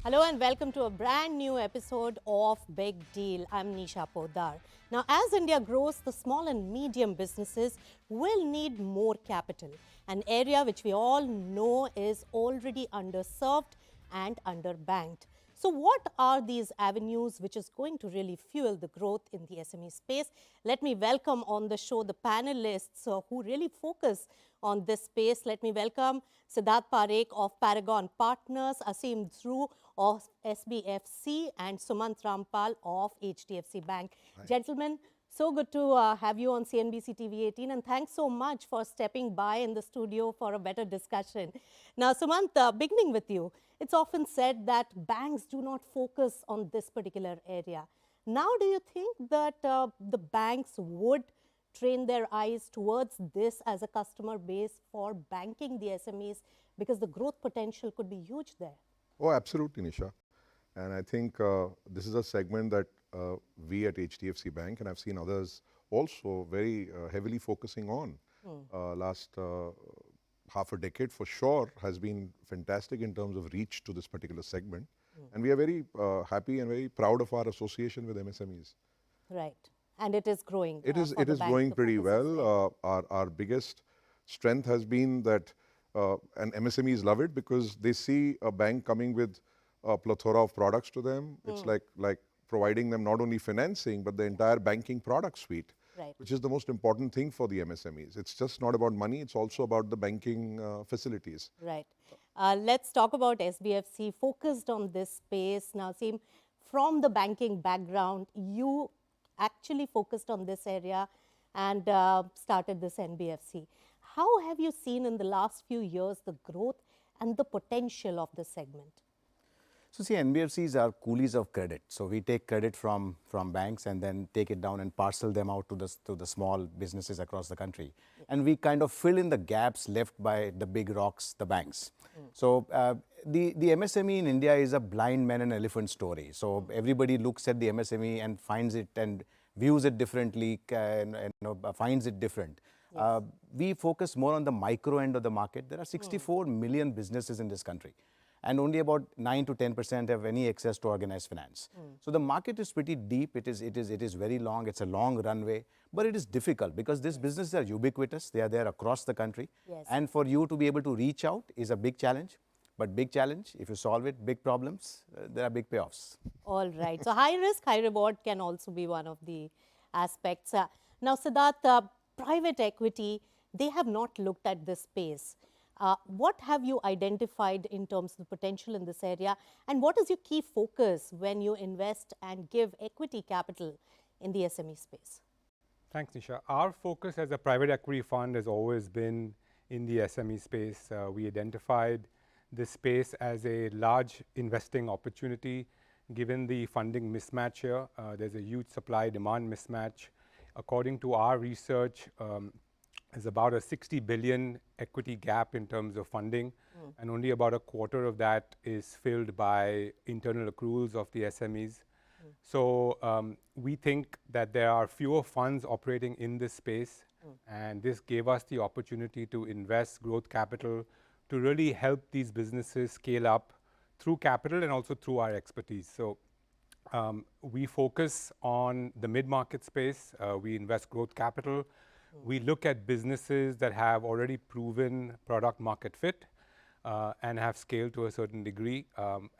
Hello and welcome to a brand new episode of Big Deal. I'm Nisha Podar. Now, as India grows, the small and medium businesses will need more capital, an area which we all know is already underserved and underbanked. So what are these avenues which is going to really fuel the growth in the SME space? Let me welcome on the show the panelists who really focus on this space. Let me welcome Siddharth Parekh of Paragon Partners, Aseem Dhru of SBFC, and Sumant Rampal of HDFC Bank. Hi. Gentlemen, so good to have you on CNBC-TV18, and thanks so much for stepping by in the studio for a better discussion. Now, Sumant, beginning with you, it's often said that banks do not focus on this particular area. Now, do you think that the banks would train their eyes towards this as a customer base for banking the SMEs, because the growth potential could be huge there? Oh, absolutely, Nisha. And I think this is a segment that we at HDFC Bank, and I've seen others also very heavily focusing on. Last half a decade for sure has been fantastic in terms of reach to this particular segment. And we are very happy and very proud of our association with MSMEs. Right. And it is growing. It is growing pretty well. Our biggest strength has been that, and MSMEs love it because they see a bank coming with a plethora of products to them. It's like providing them not only financing, but the entire banking product suite, which is the most important thing for the MSMEs. It's just not about money, it's also about the banking facilities. Right. Let's talk about SBFC, focused on this space. Now, Aseem, from the banking background, you actually focused on this area and started this NBFC. How have you seen in the last few years the growth and the potential of this segment? So see, NBFCs are coolies of credit. So we take credit from banks and then take it down and parcel them out to the small businesses across the country. And we kind of fill in the gaps left by the big rocks, the banks. So the MSME in India is a blind man and elephant story. So everybody looks at the MSME and finds it and views it differently and finds it different. Yes. We focus more on the micro end of the market. There are 64 million businesses in this country, and only about 9 to 10% have any access to organized finance. So the market is pretty deep. It is very long. It's a long runway, but it is difficult because these businesses are ubiquitous. They are there across the country. Yes. And for you to be able to reach out is a big challenge. But big challenge, if you solve it, big problems, there are big payoffs. All right. So high risk, high reward can also be one of the aspects. Now, Siddharth, private equity, they have not looked at this space. What have you identified in terms of the potential in this area? And what is your key focus when you invest and give equity capital in the SME space? Thanks, Nisha. Our focus as a private equity fund has always been in the SME space. We identified this space as a large investing opportunity given the funding mismatch here. There's a huge supply-demand mismatch. According to our research, there's about a 60 billion equity gap in terms of funding, and only about a quarter of that is filled by internal accruals of the SMEs. So we think that there are fewer funds operating in this space, and this gave us the opportunity to invest growth capital to really help these businesses scale up through capital and also through our expertise. So we focus on the mid-market space. We invest growth capital. We look at businesses that have already proven product market fit and have scaled to a certain degree.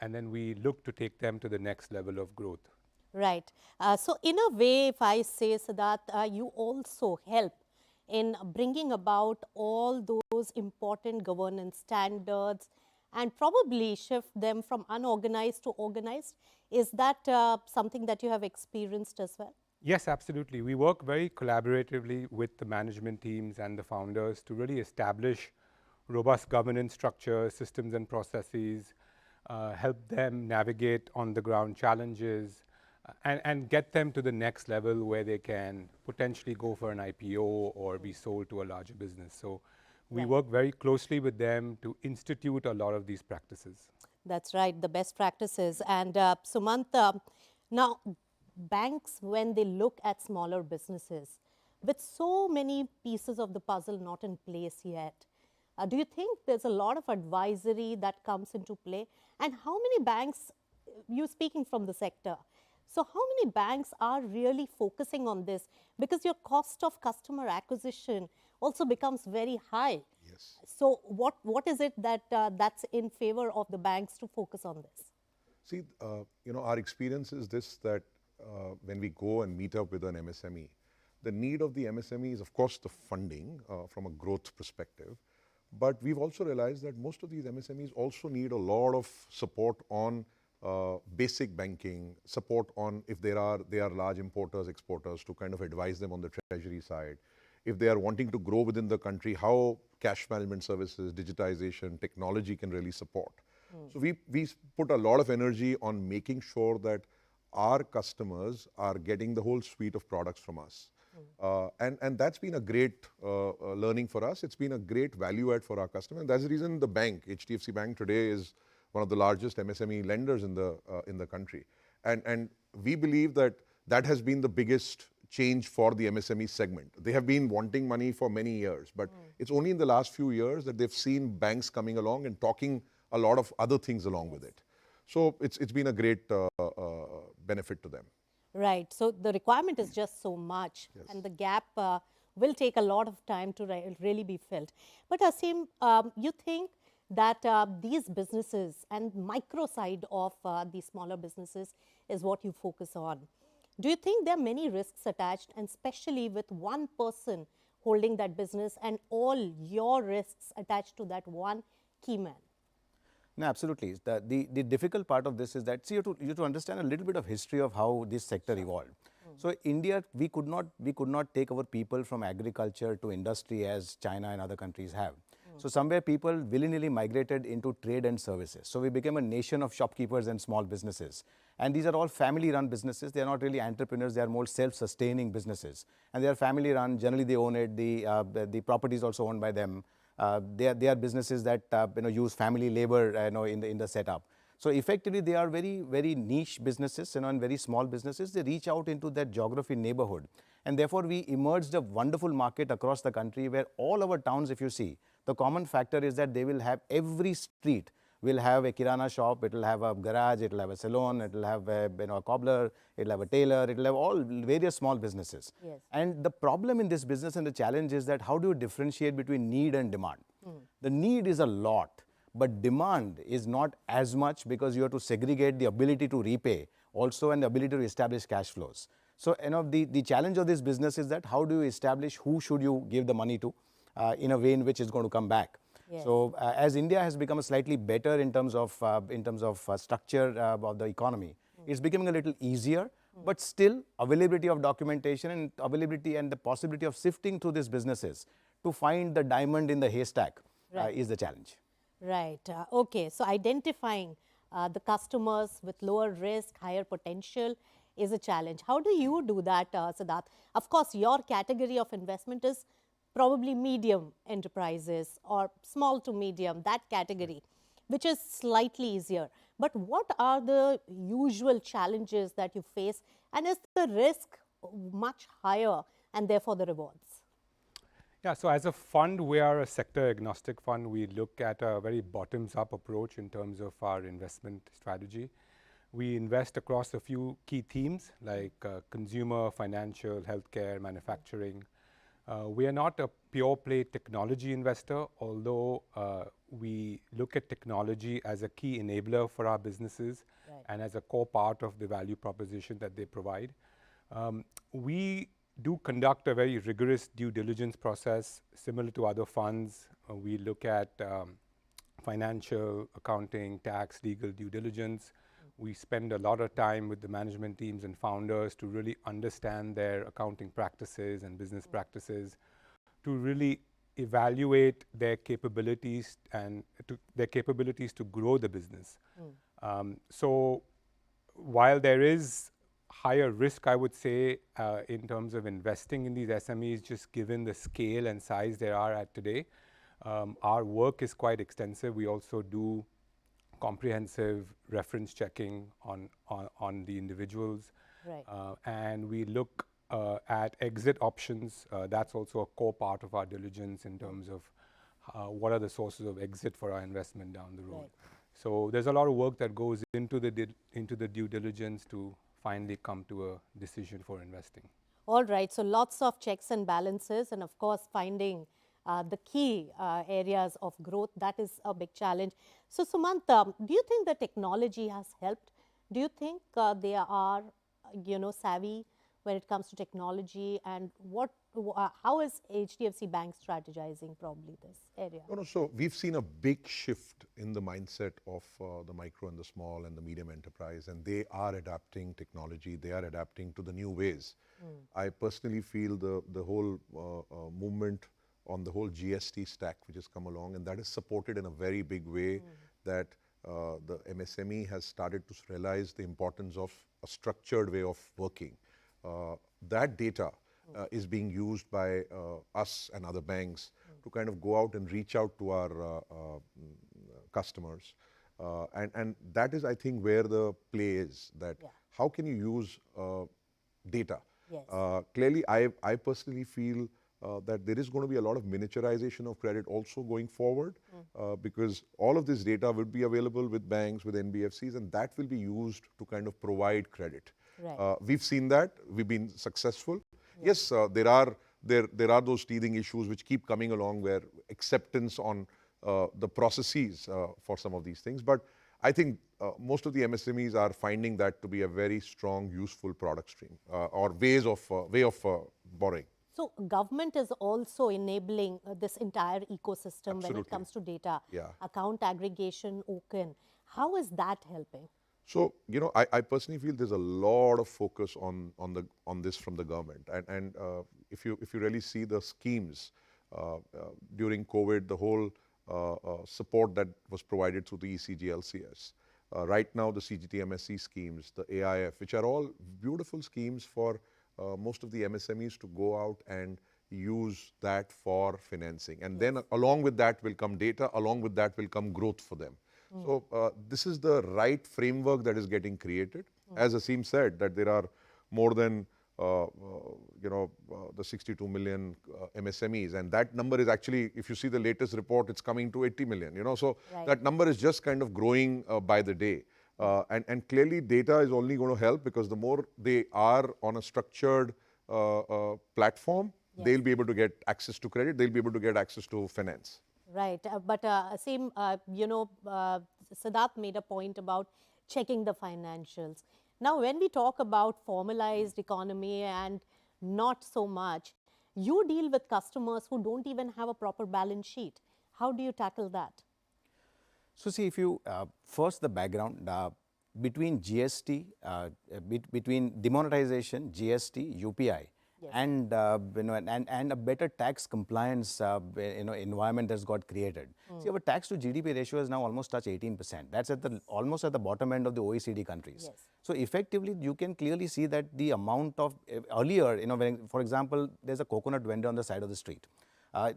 And then we look to take them to the next level of growth. Right. So in a way, if I say, Siddharth, you also help in bringing about all those important governance standards and probably shift them from unorganized to organized. Is that something that you have experienced as well? Yes, absolutely. We work very collaboratively with the management teams and the founders to really establish robust governance structures, systems and processes, help them navigate on-the-ground challenges, and get them to the next level where they can potentially go for an IPO or be sold to a larger business. So we work very closely with them to institute a lot of these practices. That's right, the best practices. And Sumant, now banks, when they look at smaller businesses, with so many pieces of the puzzle not in place yet, Do you think there's a lot of advisory that comes into play? And how many banks, you speaking from the sector, so how many banks are really focusing on this? Because your cost of customer acquisition also becomes very high. Yes. So what is it that that's in favor of the banks to focus on this? See, our experience is this, that when we go and meet up with an MSME, the need of the MSME is, of course, the funding from a growth perspective. But we've also realized that most of these MSMEs also need a lot of support on basic banking, support on if they are large importers, exporters, to kind of advise them on the treasury side. If they are wanting to grow within the country, how cash management services, digitization, technology can really support. So we put a lot of energy on making sure that our customers are getting the whole suite of products from us. And that's been a great learning for us. It's been a great value add for our customers. And that's the reason the bank, HDFC Bank, today is one of the largest MSME lenders in the country. And we believe that that has been the biggest change for the MSME segment. They have been wanting money for many years, but it's only in the last few years that they've seen banks coming along and talking a lot of other things along with it. So it's been a great benefit to them. Right. So the requirement is just so much, and the gap will take a lot of time to really be filled. But Aseem, you think that these businesses and micro side of these smaller businesses is what you focus on. Do you think there are many risks attached, and especially with one person holding that business and all your risks attached to that one key man? No, absolutely. The difficult part of this is that, see, you have to understand a little bit of history of how this sector evolved. So India, we could not take our people from agriculture to industry as China and other countries have. So somewhere people willy-nilly migrated into trade and services. So we became a nation of shopkeepers and small businesses. And these are all family-run businesses. They are not really entrepreneurs. They are more self-sustaining businesses. And they are family-run. Generally, they own it. The property is also owned by them. They are businesses that use family labor in the setup. So effectively, they are very, very niche businesses, and very small businesses. They reach out into that geography neighborhood. And therefore, we emerged a wonderful market across the country where all our towns, if you see, the common factor is that they will have every street will have a kirana shop, it will have a garage, it will have a salon, it will have a cobbler, it will have a tailor, it will have all various small businesses. Yes. And the problem in this business and the challenge is that how do you differentiate between need and demand? The need is a lot, but demand is not as much, because you have to segregate the ability to repay also and the ability to establish cash flows. So the challenge of this business is that how do you establish who should you give the money to in a way in which it's going to come back. Yes. So as India has become slightly better in terms of structure of the economy, it's becoming a little easier, but still availability of documentation and availability and the possibility of sifting through these businesses to find the diamond in the haystack is the challenge. Right. Okay. So identifying the customers with lower risk, higher potential is a challenge. How do you do that, Siddharth? Of course, your category of investment is probably medium enterprises or small to medium, that category, which is slightly easier. But what are the usual challenges that you face, and is the risk much higher and therefore the rewards? Yeah, so as a fund, we are a sector agnostic fund. We look at a very bottoms-up approach in terms of our investment strategy. We invest across a few key themes like consumer, financial, healthcare, manufacturing. We are not a pure play technology investor, although we look at technology as a key enabler for our businesses and as a core part of the value proposition that they provide. We do conduct a very rigorous due diligence process similar to other funds. We look at financial, accounting, tax, legal due diligence. We spend a lot of time with the management teams and founders to really understand their accounting practices and business practices, to really evaluate their capabilities and to grow the business. So while there is higher risk, I would say, in terms of investing in these SMEs, just given the scale and size they are at today, our work is quite extensive. We also do comprehensive reference checking on the individuals. Right. And we look at exit options. That's also a core part of our diligence in terms of what are the sources of exit for our investment down the road. Right. So there's a lot of work that goes into the due diligence to finally come to a decision for investing. All right, so lots of checks and balances, and of course, finding the key areas of growth, that is a big challenge. So, Sumant, do you think the technology has helped? Do you think they are, savvy when it comes to technology? And how is HDFC Bank strategizing probably this area? No, no. So we've seen a big shift in the mindset of the micro and the small and the medium enterprise, and they are adapting technology. They are adapting to the new ways. I personally feel the whole movement on the whole GST stack which has come along, and that is supported in a very big way, that the MSME has started to realize the importance of a structured way of working. That data is being used by us and other banks to kind of go out and reach out to our customers. And that is, I think, where the play is, that how can you use data? Yes. Clearly, I personally feel that there is going to be a lot of miniaturization of credit also going forward, because all of this data will be available with banks, with NBFCs, and that will be used to kind of provide credit. Right. We've seen that. We've been successful. Yes, there are those teething issues which keep coming along, where acceptance on the processes for some of these things. But I think most of the MSMEs are finding that to be a very strong, useful product stream or way of borrowing. So government is also enabling this entire ecosystem when it Absolutely. comes to data, Yeah. account aggregation, OCEN. How is that helping? So, I personally feel there's a lot of focus on this from the government, and if you really see the schemes during COVID, the whole support that was provided through the ECGLCS. Right now, the CGTMSE schemes, the AIF, which are all beautiful schemes for most of the MSMEs to go out and use that for financing. And then along with that will come data, along with that will come growth for them. So this is the right framework that is getting created. As Aseem said, that there are more than the 62 million MSMEs, and that number is actually, if you see the latest report, it's coming to 80 million. So that number is just kind of growing by the day. And clearly data is only going to help, because the more they are on a structured platform, they'll be able to get access to credit, they'll be able to get access to finance. Right, but Aseem, Siddharth made a point about checking the financials. Now, when we talk about formalized economy and not so much, you deal with customers who don't even have a proper balance sheet. How do you tackle that? So see, if you first the background between GST, between demonetization, GST, UPI, and and a better tax compliance environment that's got created. See, our tax to GDP ratio has now almost touched 18%. That's at almost at the bottom end of the OECD countries. Yes. So effectively, you can clearly see that the amount of earlier, when, for example, there's a coconut vendor on the side of the street.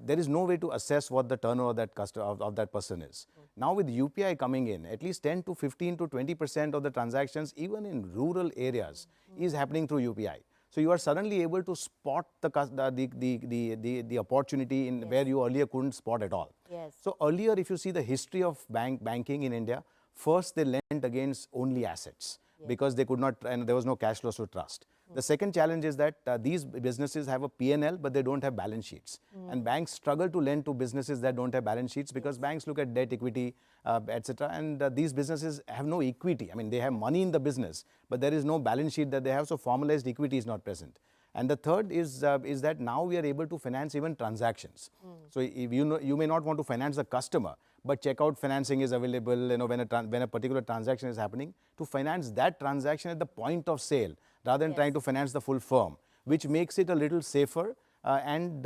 There is no way to assess what the turnover of that customer of that person is. Now with UPI coming in, at least 10 to 15 to 20% of the transactions, even in rural areas, is happening through UPI. So you are suddenly able to spot the opportunity in where you earlier couldn't spot at all. Yes. So earlier, if you see the history of banking in India, first they lent against only assets because they could not, and there was no cash flows to trust. The second challenge is that these businesses have a P&L, but they don't have balance sheets. And banks struggle to lend to businesses that don't have balance sheets, because banks look at debt, equity, etc. And these businesses have no equity. I mean, they have money in the business, but there is no balance sheet that they have, so formalized equity is not present. And the third is that now we are able to finance even transactions. So if you may not want to finance the customer, but checkout financing is available, when a particular transaction is happening, to finance that transaction at the point of sale, rather than trying to finance the full firm, which makes it a little safer and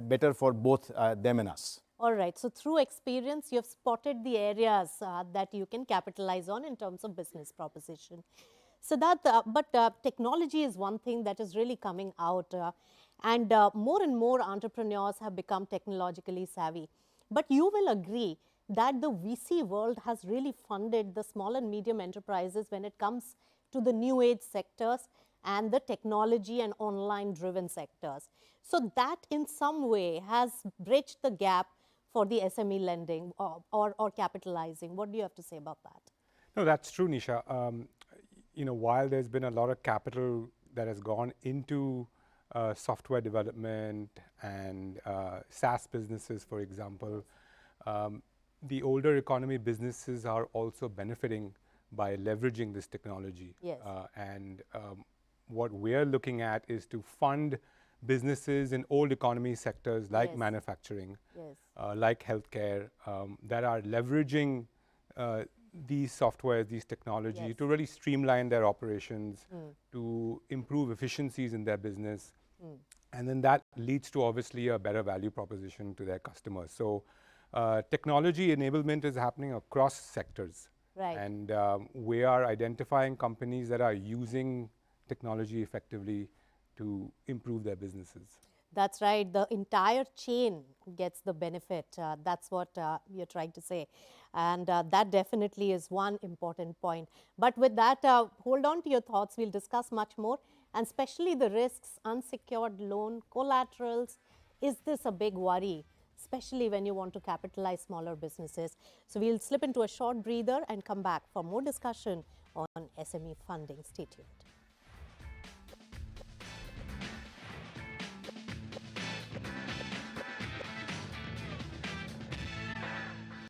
better for both them and us. All right. So through experience, you have spotted the areas that you can capitalize on in terms of business proposition. So that, but technology is one thing that is really coming out, and more entrepreneurs have become technologically savvy. But you will agree that the VC world has really funded the small and medium enterprises when it comes to the new age sectors, and the technology and online driven sectors. So that in some way has bridged the gap for the SME lending or capitalizing. What do you have to say about that? No, that's true, Nisha. While there's been a lot of capital that has gone into software development and SaaS businesses, for example, the older economy businesses are also benefiting by leveraging this technology. Yes. What we're looking at is to fund businesses in old economy sectors like Yes. manufacturing, Yes. like healthcare, that are leveraging these softwares, these technology Yes. to really streamline their operations, to improve efficiencies in their business. And then that leads to obviously a better value proposition to their customers. So technology enablement is happening across sectors. Right. And we are identifying companies that are using technology effectively to improve their businesses. That's right. The entire chain gets the benefit. That's what you're trying to say. And that definitely is one important point. But with that, hold on to your thoughts. We'll discuss much more, and especially the risks, unsecured loan, collaterals. Is this a big worry, especially when you want to capitalize smaller businesses? So we'll slip into a short breather and come back for more discussion on SME funding. Stay tuned.